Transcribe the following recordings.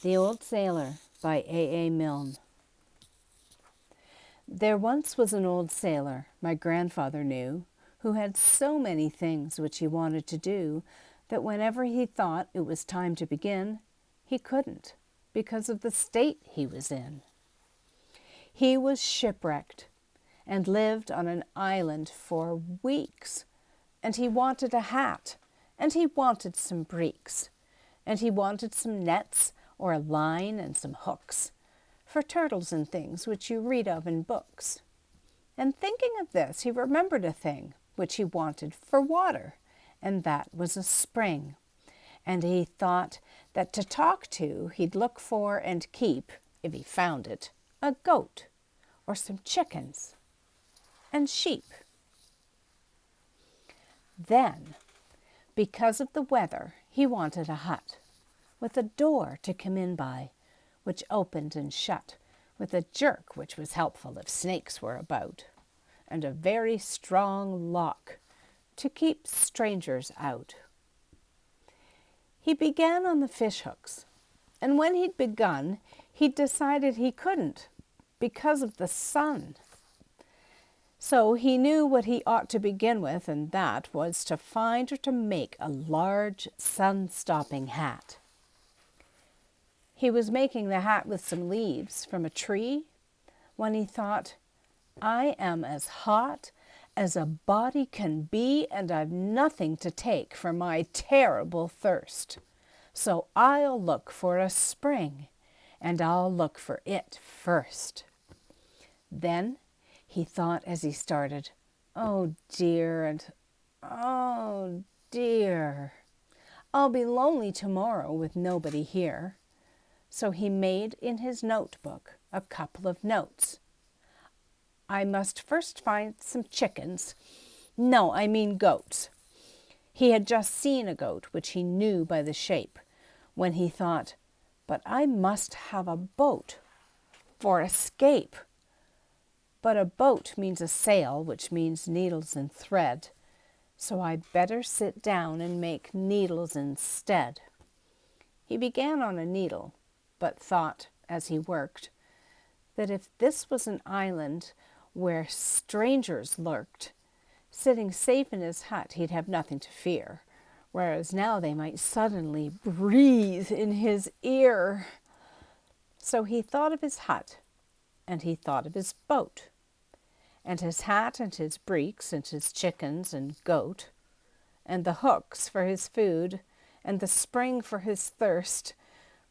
The Old Sailor by A. A. Milne. There once was an old sailor, my grandfather knew, who had so many things which he wanted to do that whenever he thought it was time to begin, he couldn't, because of the state he was in. He was shipwrecked and lived on an island for weeks, and he wanted a hat, and he wanted some breeks, and he wanted some nets or a line and some hooks for turtles and things which you read of in books. And thinking of this, he remembered a thing which he wanted for water, and that was a spring. And he thought that to talk to, he'd look for and keep, if he found it, a goat or some chickens and sheep. Then, because of the weather, he wanted a hut with a door to come in by, which opened and shut with a jerk which was helpful if snakes were about, and a very strong lock to keep strangers out. He began on the fish hooks, and when he'd begun, he'd decided he couldn't because of the sun. So he knew what he ought to begin with, and that was to find or to make a large sun-stopping hat. He was making the hat with some leaves from a tree when he thought, I am as hot as a body can be, and I've nothing to take for my terrible thirst. So I'll look for a spring, and I'll look for it first. Then he thought as he started, oh dear, and oh dear, I'll be lonely tomorrow with nobody here. So he made in his notebook a couple of notes. I must first find some chickens. No, I mean goats. He had just seen a goat, which he knew by the shape, when he thought, but I must have a boat for escape. But a boat means a sail, which means needles and thread, so I'd better sit down and make needles instead. He began on a needle, but thought, as he worked, that if this was an island where strangers lurked, sitting safe in his hut, he'd have nothing to fear, whereas now they might suddenly breathe in his ear. So he thought of his hut, and he thought of his boat, and his hat and his breeks and his chickens and goat, and the hooks for his food, and the spring for his thirst,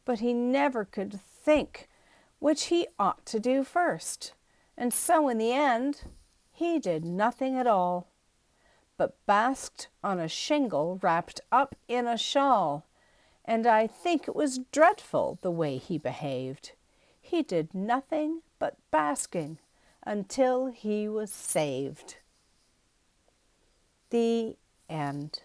but he never could think which he ought to do first. And so in the end, he did nothing at all, but basked on a shingle wrapped up in a shawl, and I think it was dreadful the way he behaved. He did nothing but basking until he was saved. The end.